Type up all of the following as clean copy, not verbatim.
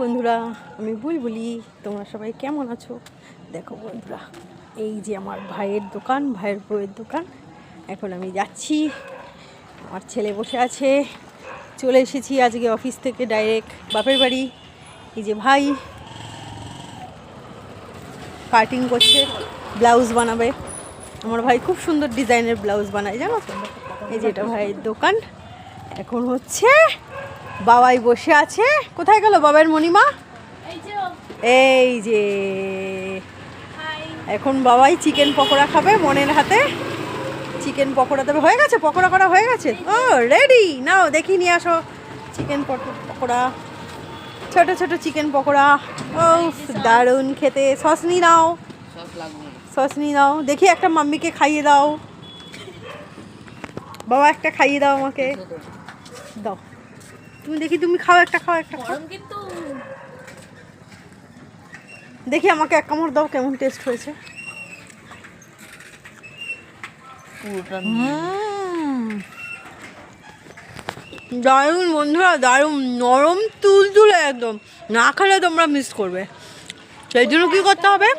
বন্ধুরা, আমি বুলবুলি। তোমরা সবাই কেমন আছো? দেখো বন্ধুরা, এই যে আমার ভাইয়ের দোকান, ভাইয়ের বউয়ের দোকান। এখন আমি যাচ্ছি, আমার ছেলে বসে আছে। চলে এসেছি আজকে অফিস থেকে ডাইরেক্ট বাপের বাড়ি। এই যে ভাই কাটিং করছে, ব্লাউজ বানাবে। আমার ভাই খুব সুন্দর ডিজাইনের ব্লাউজ বানায়, জানো তো। এই যে এটা ভাইয়ের দোকান। এখন হচ্ছে বাবাই বসে আছে। কোথায় গেল বাবার মণিমা? এই যে এখন বাবাই চিকেন পকোড়া খাবে মনের হাতে। চিকেন পকোড়া দেবে। হয়ে গেছে, পকোড়া করা হয়ে গেছে। ও রেডি, নাও দেখি নিয়ে আসো চিকেন পকোড়া। ছোট ছোট চিকেন পকোড়া। ও দারুণ খেতে। সস নিয়ে নাও, সস নিয়ে নাও। দেখি একটা মাম্মিকে খাইয়ে দাও। বাবা একটা খাইয়ে দাও আমাকে, দাও। তুমি দেখি, তুমি খাও, একটা খাও, একটা খাও। দেখি আমাকে এক কামড় দাও, কেমন টেস্ট হয়েছে। দারুণ বন্ধুরা, দারুণ নরম তুলতুলে একদম। না খেলে তোমরা মিস করবে। সেই জন্য কী করতে হবে,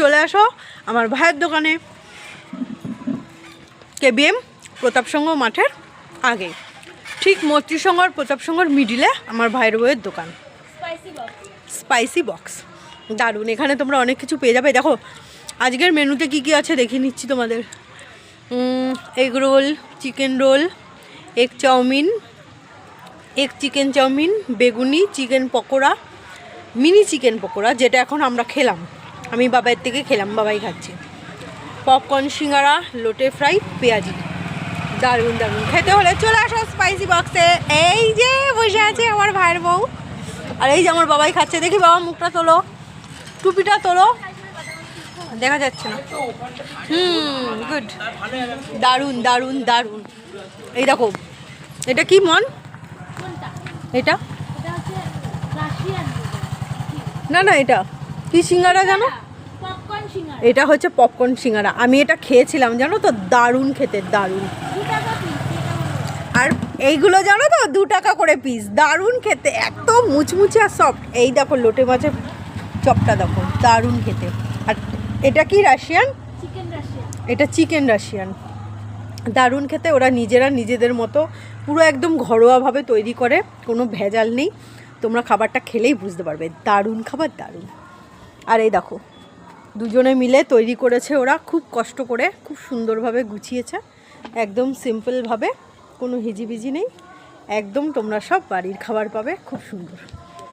চলে আসো আমার ভাইয়ের দোকানে, KBM প্রতাপসংঘ মাঠের আগে, ঠিক মৈত্রীসংঘ আর প্রতাপসংঘর মিডিলে আমার ভাইয়ের বউয়ের দোকান, স্পাইসি বক্স। দারুণ, এখানে তোমরা অনেক কিছু পেয়ে যাবে। দেখো আজকের মেনুতে কি কি আছে দেখিয়ে নিচ্ছি তোমাদের। Egg roll, chicken roll, egg chowmein, egg chicken chowmein, বেগুনি, chicken pakora, mini chicken pakora, যেটা এখন আমরা খেলাম, আমি বাবার থেকে খেলাম, বাবাই খাচ্ছে। পপকর্ন, সিঙ্গারা, লোটে ফ্রাই, পেঁয়াজি। দারুণ দারুণ। খেতে হলে চলে আসো স্পাইসি বক্সে। এই যে বসে আছে আমার ভাইয়ের বউ, আর এই যে আমার বাবাই খাচ্ছে। দেখি বাবা, মুখটা তোলো, টুপিটা তোলো, দেখা যাচ্ছে না। গুড, দারুণ দারুণ দারুণ। এই দেখো, এটা কি মন? এটা না না, এটা কি সিঙ্গারা জানো? এটা হচ্ছে পপকর্ন সিঙ্গারা। আমি এটা খেয়েছিলাম, জানো তো, দারুণ খেতে, দারুণ। আর এইগুলো জানো তো, 2 টাকা করে পিস। দারুণ খেতে, এত মুচমুচে আর সফট। এই দেখো লোটে মাছের চপটা দেখো, দারুণ খেতে। আর এটা কি রাশিয়ান? এটা চিকেন রাশিয়ান। দারুণ খেতে। ওরা নিজেরা নিজেদের মতো পুরো একদম ঘরোয়াভাবে তৈরি করে, কোনো ভেজাল নেই। তোমরা খাবারটা খেলেই বুঝতে পারবে, দারুণ খাবার, দারুণ। আর এই দেখো, দুজনে মিলে তৈরি করেছে ওরা, খুব কষ্ট করে, খুব সুন্দরভাবে গুছিয়েছে, একদম সিম্পলভাবে, কোনো হিজিবিজি নেই। একদম তোমরা সব বাড়ির খাবার পাবে, খুব সুন্দর।